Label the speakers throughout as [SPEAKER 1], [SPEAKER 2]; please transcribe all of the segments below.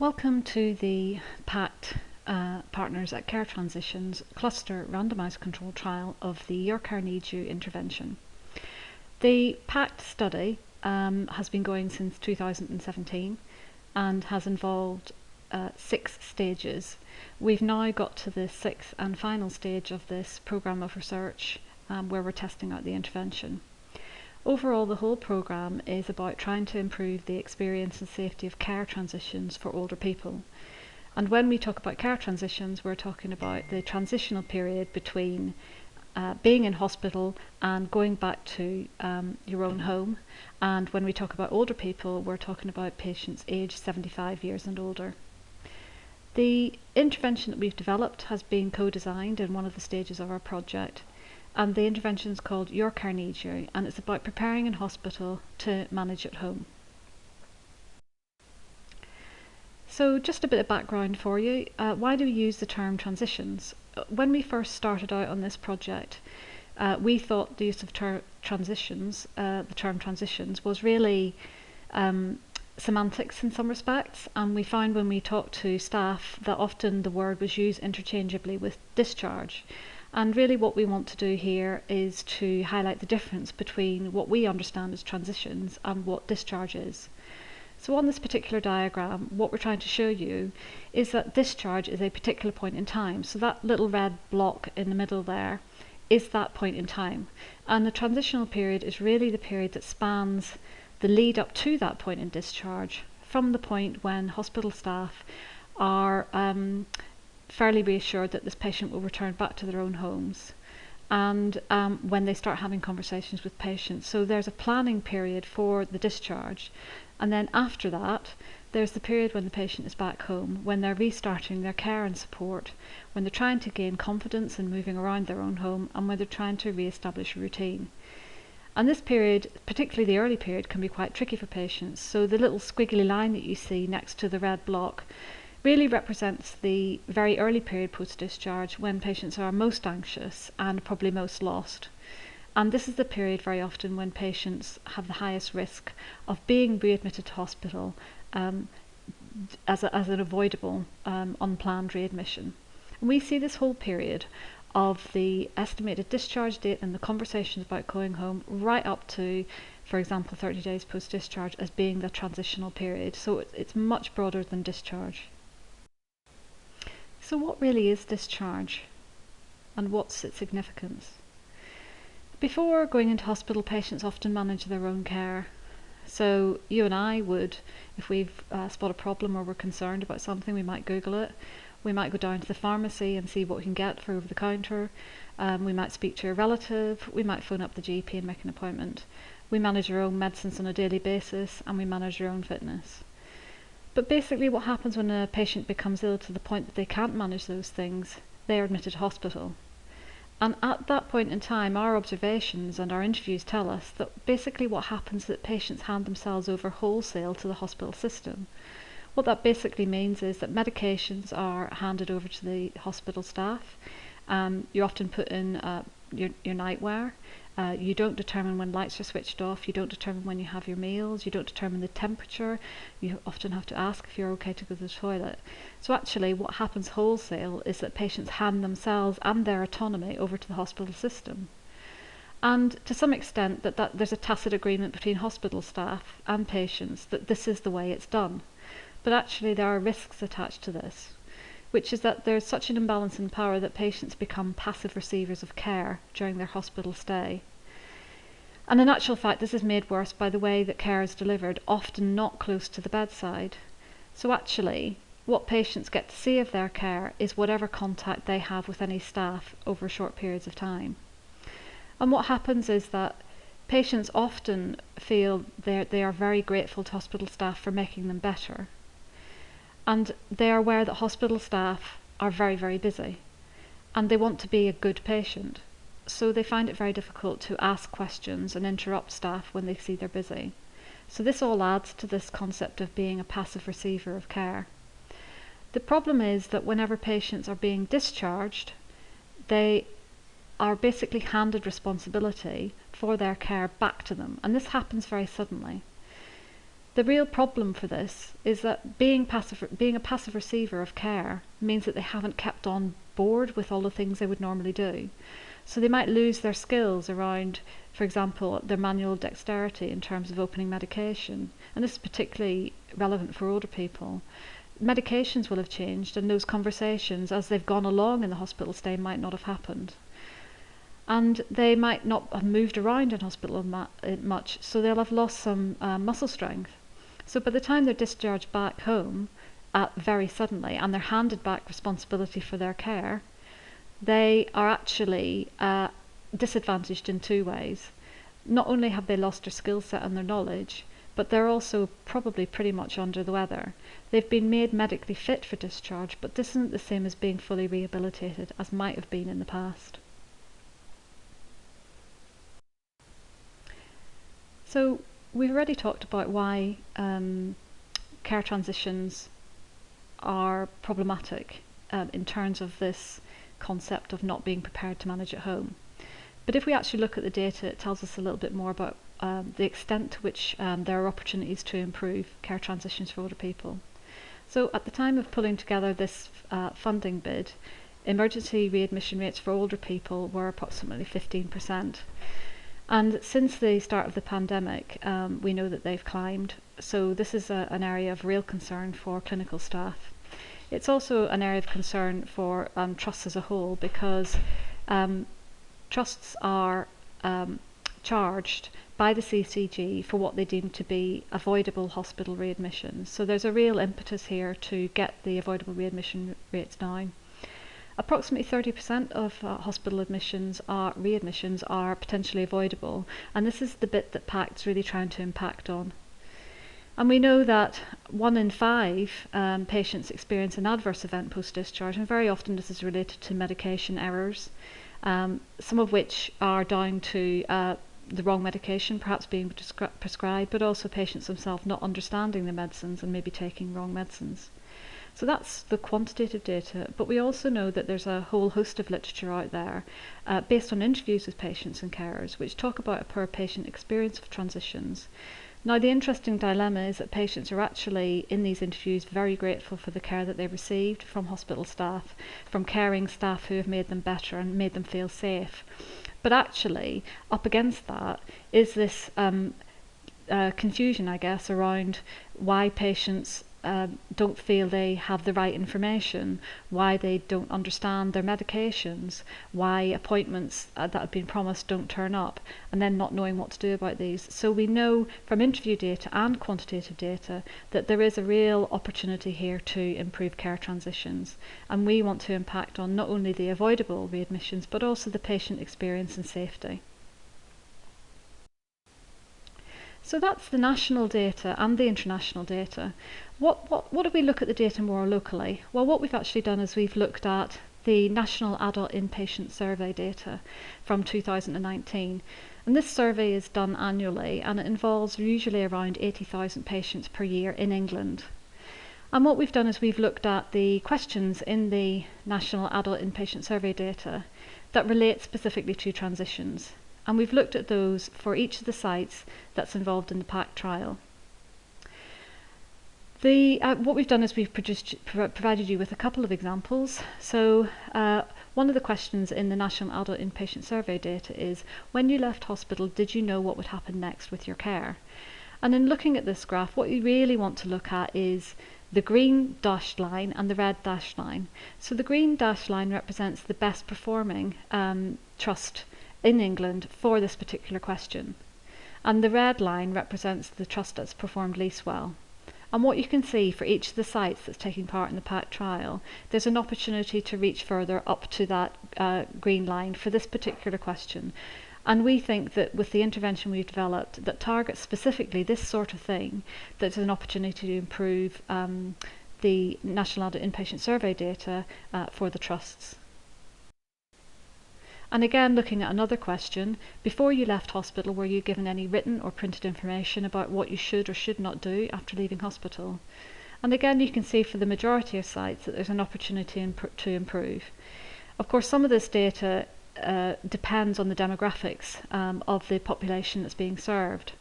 [SPEAKER 1] Welcome to the PACT Partners at Care Transitions cluster randomised control trial of the Your Care Needs You intervention. The PACT study has been going since 2017 and has involved 6 stages. We've now got to the 6th and final stage of this programme of research where we're testing out the intervention. Overall, the whole programme is about trying to improve the experience and safety of care transitions for older people. And when we talk about care transitions, we're talking about the transitional period between being in hospital and going back to your own home. And when we talk about older people, we're talking about patients aged 75 years and older. The intervention that we've developed has been co-designed in one of the stages of our project. And the intervention is called Your Care Needs You, and it's about preparing in hospital to manage at home. So just a bit of background for you. Why do we use the term transitions? When we first started out on this project, we thought the use of the term transitions was really semantics in some respects, and we found when we talked to staff that often the word was used interchangeably with discharge. And really what we want to do here is to highlight the difference between what we understand as transitions and what discharge is. So on this particular diagram, what we're trying to show you is that discharge is a particular point in time. So that little red block in the middle there is that point in time. And the transitional period is really the period that spans the lead up to that point in discharge, from the point when hospital staff are fairly reassured that this patient will return back to their own homes, and when they start having conversations with patients. So there's a planning period for the discharge, and then after that there's the period when the patient is back home, when they're restarting their care and support, when they're trying to gain confidence in moving around their own home, and when they're trying to re-establish a routine. And this period, particularly the early period, can be quite tricky for patients. So the little squiggly line that you see next to the red block really represents the very early period post-discharge, when patients are most anxious and probably most lost. And this is the period very often when patients have the highest risk of being readmitted to hospital as an avoidable unplanned readmission. And we see this whole period of the estimated discharge date and the conversations about going home right up to, for example, 30 days post-discharge as being the transitional period. So it's much broader than discharge. So what really is discharge, and what's its significance? Before going into hospital, patients often manage their own care. So you and I would, if we've spot a problem or we're concerned about something, we might Google it. We might go down to the pharmacy and see what we can get for over the counter. We might speak to a relative. We might phone up the GP and make an appointment. We manage our own medicines on a daily basis, and we manage our own fitness. But basically what happens when a patient becomes ill to the point that they can't manage those things, they are admitted to hospital. And at that point in time, our observations and our interviews tell us that basically what happens is that patients hand themselves over wholesale to the hospital system. What that basically means is that medications are handed over to the hospital staff. You're often put in your nightwear. You don't determine when lights are switched off. You don't determine when you have your meals. You don't determine the temperature. You often have to ask if you're okay to go to the toilet. So actually what happens wholesale is that patients hand themselves and their autonomy over to the hospital system. And to some extent that there's a tacit agreement between hospital staff and patients that this is the way it's done. But actually there are risks attached to this, which is that there's such an imbalance in power that patients become passive receivers of care during their hospital stay. And in actual fact, this is made worse by the way that care is delivered, often not close to the bedside. So actually, what patients get to see of their care is whatever contact they have with any staff over short periods of time. And what happens is that patients often feel they are very grateful to hospital staff for making them better. And they are aware that hospital staff are very, very busy, and they want to be a good patient. So they find it very difficult to ask questions and interrupt staff when they see they're busy. So this all adds to this concept of being a passive receiver of care. The problem is that whenever patients are being discharged, they are basically handed responsibility for their care back to them, and this happens very suddenly. the real problem for this is that being a passive receiver of care means that they haven't kept on board with all the things they would normally do. So they might lose their skills around, for example, their manual dexterity in terms of opening medication. And this is particularly relevant for older people. Medications will have changed, and those conversations as they've gone along in the hospital stay might not have happened. And they might not have moved around in hospital much, so they'll have lost some muscle strength. So by the time they're discharged back home very suddenly, and they're handed back responsibility for their care, they are actually disadvantaged in two ways. Not only have they lost their skill set and their knowledge, but they're also probably pretty much under the weather. They've been made medically fit for discharge, but this isn't the same as being fully rehabilitated as might have been in the past. So we've already talked about why care transitions are problematic in terms of this concept of not being prepared to manage at home. But if we actually look at the data, it tells us a little bit more about the extent to which there are opportunities to improve care transitions for older people. So at the time of pulling together this funding bid, emergency readmission rates for older people were approximately 15%. And since the start of the pandemic, we know that they've climbed. So this is an area of real concern for clinical staff. It's also an area of concern for trusts as a whole, because trusts are charged by the CCG for what they deem to be avoidable hospital readmissions. So there's a real impetus here to get the avoidable readmission rates down. Approximately 30% of hospital readmissions are potentially avoidable, and this is the bit that PACT's really trying to impact on. And we know that 1 in 5 patients experience an adverse event post-discharge, and very often this is related to medication errors, some of which are down to the wrong medication perhaps being prescribed, but also patients themselves not understanding the medicines and maybe taking wrong medicines. So that's the quantitative data, but we also know that there's a whole host of literature out there based on interviews with patients and carers, which talk about a per patient experience of transitions. Now, the interesting dilemma is that patients are actually, in these interviews, very grateful for the care that they've received from hospital staff, from caring staff who have made them better and made them feel safe. But actually, up against that is this confusion, I guess, around why patients don't feel they have the right information, why they don't understand their medications, why appointments that have been promised don't turn up, and then not knowing what to do about these. So we know from interview data and quantitative data that there is a real opportunity here to improve care transitions, and we want to impact on not only the avoidable readmissions but also the patient experience and safety. So that's the national data and the international data. What if we look at the data more locally? Well, what we've actually done is we've looked at the National Adult Inpatient Survey data from 2019. And this survey is done annually, and it involves usually around 80,000 patients per year in England. And what we've done is we've looked at the questions in the National Adult Inpatient Survey data that relate specifically to transitions. And we've looked at those for each of the sites that's involved in the PACT trial. What we've done is we've provided you with a couple of examples. So one of the questions in the National Adult Inpatient Survey data is, when you left hospital, did you know what would happen next with your care? And in looking at this graph, what you really want to look at is the green dashed line and the red dashed line. So the green dashed line represents the best performing trust in England for this particular question, and the red line represents the trust that's performed least well. And what you can see for each of the sites that's taking part in the PACT trial, there's an opportunity to reach further up to that green line for this particular question. And we think that with the intervention we've developed that targets specifically this sort of thing, there's an opportunity to improve the National Adult Inpatient Survey data for the trusts. And again, looking at another question, before you left hospital, were you given any written or printed information about what you should or should not do after leaving hospital? And again, you can see for the majority of sites that there's an opportunity to improve. Of course, some of this data depends on the demographics of the population that's being served.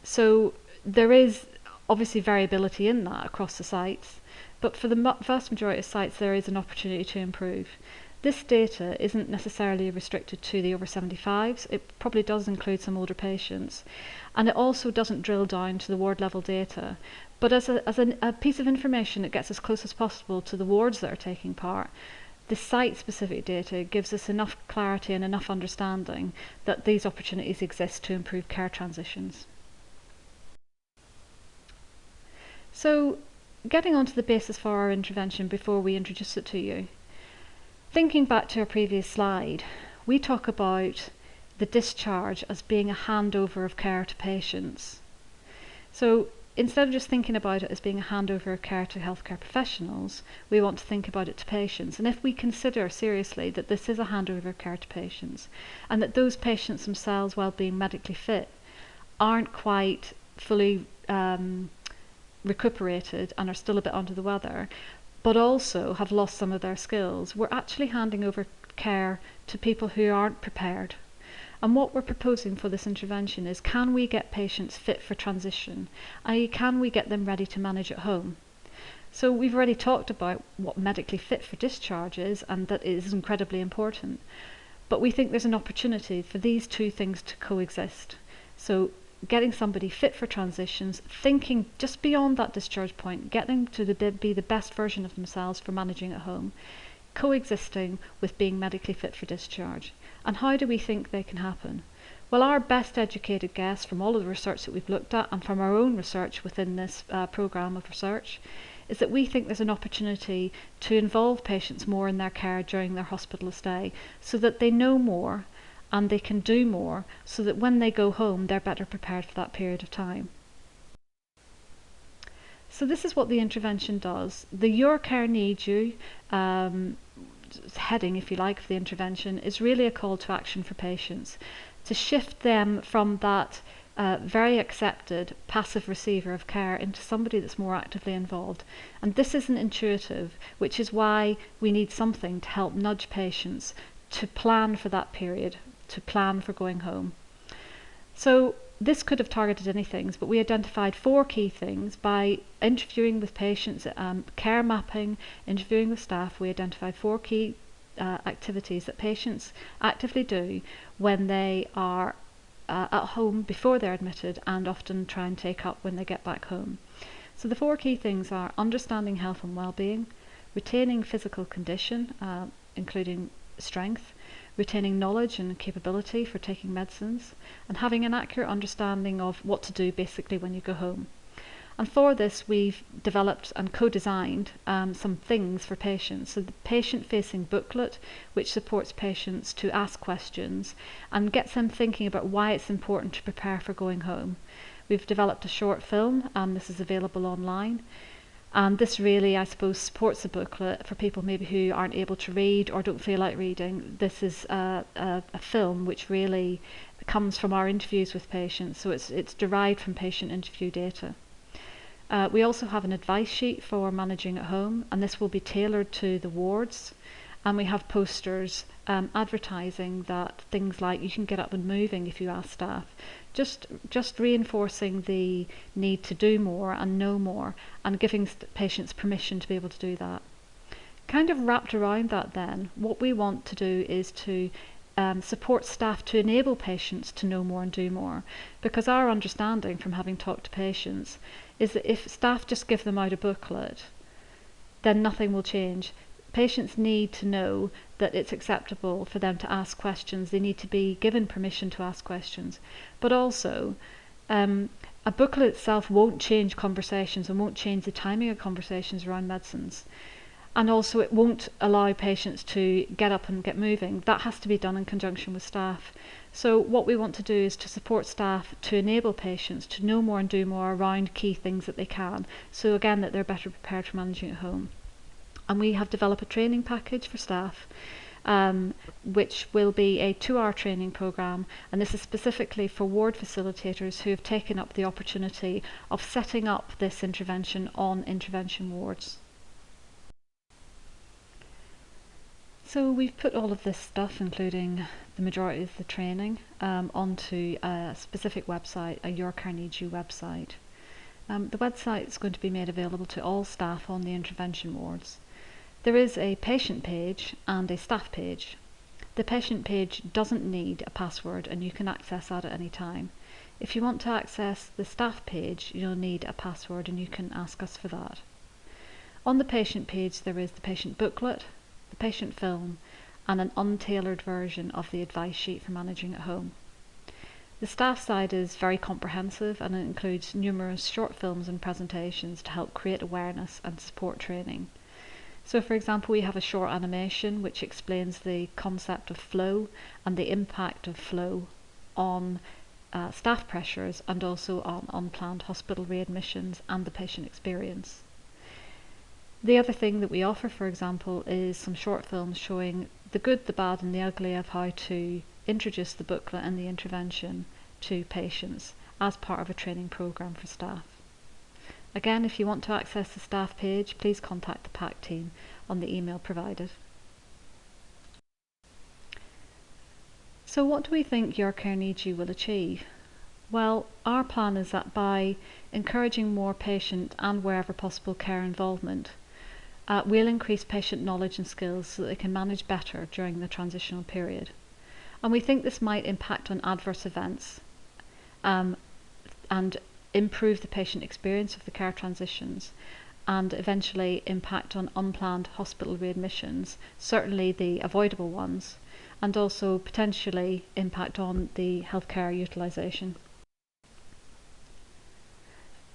[SPEAKER 1] So there is obviously variability in that across the sites, but for the vast majority of sites there is an opportunity to improve. This data isn't necessarily restricted to the over 75s, it probably does include some older patients, and it also doesn't drill down to the ward level data, but as a piece of information that gets as close as possible to the wards that are taking part. The site-specific data gives us enough clarity and enough understanding that these opportunities exist to improve care transitions. So, getting on to the basis for our intervention before we introduce it to you. Thinking back to our previous slide, we talk about the discharge as being a handover of care to patients. So, instead of just thinking about it as being a handover of care to healthcare professionals, we want to think about it to patients. And if we consider seriously that this is a handover of care to patients, and that those patients themselves, while being medically fit, aren't quite fully recuperated and are still a bit under the weather, but also have lost some of their skills, we're actually handing over care to people who aren't prepared. And what we're proposing for this intervention is, can we get patients fit for transition? i.e., can we get them ready to manage at home? So we've already talked about what medically fit for discharge is, and that is incredibly important. But we think there's an opportunity for these two things to coexist. So getting somebody fit for transitions, thinking just beyond that discharge point, getting to be the best version of themselves for managing at home, coexisting with being medically fit for discharge. And how do we think they can happen? Well, our best educated guess from all of the research that we've looked at and from our own research within this programme of research is that we think there's an opportunity to involve patients more in their care during their hospital stay, so that they know more and they can do more, so that when they go home they're better prepared for that period of time. So this is what the intervention does. The Your Care Needs You heading, if you like, for the intervention is really a call to action for patients, to shift them from that very accepted passive receiver of care into somebody that's more actively involved. And this isn't intuitive, which is why we need something to help nudge patients to plan for that period, to plan for going home. So this could have targeted any things, but we identified 4 key things by interviewing with patients, care mapping, interviewing with staff. We identified 4 key activities that patients actively do when they are at home before they're admitted, and often try and take up when they get back home. So the 4 key things are understanding health and well-being, retaining physical condition, including strength, retaining knowledge and capability for taking medicines, and having an accurate understanding of what to do basically when you go home. And for this we've developed and co-designed some things for patients. So the patient-facing booklet, which supports patients to ask questions and gets them thinking about why it's important to prepare for going home. We've developed a short film, and this is available online. And this really, I suppose, supports the booklet for people maybe who aren't able to read or don't feel like reading. This is a film which really comes from our interviews with patients, so it's derived from patient interview data. We also have an advice sheet for managing at home, and this will be tailored to the wards. And we have posters advertising that things like you can get up and moving if you ask staff, just reinforcing the need to do more and know more, and giving patients permission to be able to do that. Kind of wrapped around that then, what we want to do is to support staff to enable patients to know more and do more, because our understanding from having talked to patients is that if staff just give them out a booklet, then nothing will change. Patients need to know that it's acceptable for them to ask questions. They need to be given permission to ask questions. But also, a booklet itself won't change conversations and won't change the timing of conversations around medicines. And also it won't allow patients to get up and get moving. That has to be done in conjunction with staff. So what we want to do is to support staff to enable patients to know more and do more around key things that they can. So again, that they're better prepared for managing at home. And we have developed a training package for staff, which will be a 2-hour training programme, and this is specifically for ward facilitators who have taken up the opportunity of setting up this intervention on intervention wards. So we've put all of this stuff, including the majority of the training, onto a specific website, a Your Care Needs You website. The website is going to be made available to all staff on the intervention wards. There is a patient page and a staff page. The patient page doesn't need a password and you can access that at any time. If you want to access the staff page, you'll need a password and you can ask us for that. On the patient page there is the patient booklet, the patient film, and an untailored version of the advice sheet for managing at home. The staff side is very comprehensive and it includes numerous short films and presentations to help create awareness and support training. So for example, we have a short animation which explains the concept of flow and the impact of flow on staff pressures and also on unplanned hospital readmissions and the patient experience. The other thing that we offer, for example, is some short films showing the good, the bad and the ugly of how to introduce the booklet and the intervention to patients as part of a training programme for staff. Again, if you want to access the staff page, please contact the PACT team on the email provided. So what do we think Your Care Needs You will achieve? Well, our plan is that by encouraging more patient and wherever possible care involvement, we'll increase patient knowledge and skills so that they can manage better during the transitional period. And we think this might impact on adverse events and improve the patient experience of the care transitions and eventually impact on unplanned hospital readmissions, certainly the avoidable ones, and also potentially impact on the healthcare utilisation.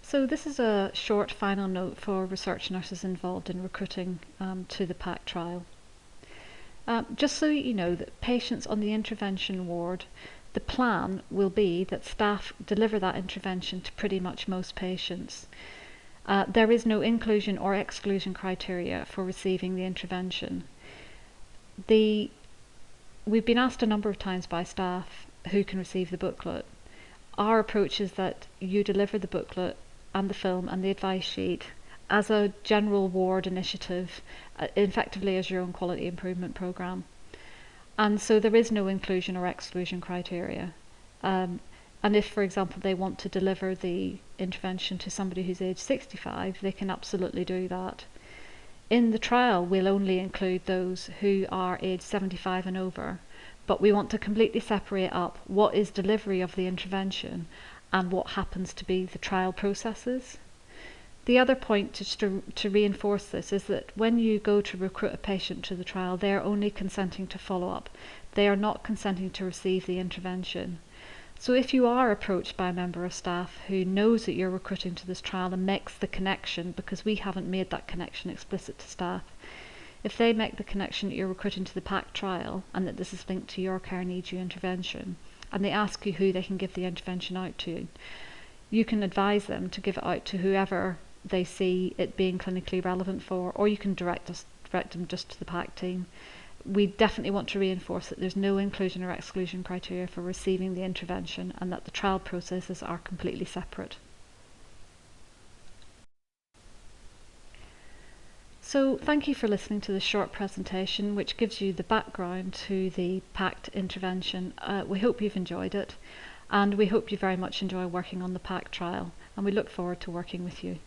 [SPEAKER 1] So this is a short final note for research nurses involved in recruiting to the PACT trial. Just so you know that patients on the intervention ward, the plan will be that staff deliver that intervention to pretty much most patients. There is no inclusion or exclusion criteria for receiving the intervention. We've been asked a number of times by staff who can receive the booklet. Our approach is that you deliver the booklet and the film and the advice sheet as a general ward initiative, effectively as your own quality improvement programme. And so there is no inclusion or exclusion criteria. And if, for example, they want to deliver the intervention to somebody who's age 65, they can absolutely do that. In the trial, we'll only include those who are age 75 and over, but we want to completely separate up what is delivery of the intervention and what happens to be the trial processes. The other point to reinforce this is that when you go to recruit a patient to the trial, they are only consenting to follow up. They are not consenting to receive the intervention. So if you are approached by a member of staff who knows that you're recruiting to this trial and makes the connection, because we haven't made that connection explicit to staff, if they make the connection that you're recruiting to the PACT trial and that this is linked to Your Care Needs You intervention, and they ask you who they can give the intervention out to, you can advise them to give it out to whoever they see it being clinically relevant for, or you can direct them just to the PACT team. We definitely want to reinforce that there's no inclusion or exclusion criteria for receiving the intervention and that the trial processes are completely separate. So thank you for listening to this short presentation which gives you the background to the PACT intervention. We hope you've enjoyed it and we hope you very much enjoy working on the PACT trial and we look forward to working with you.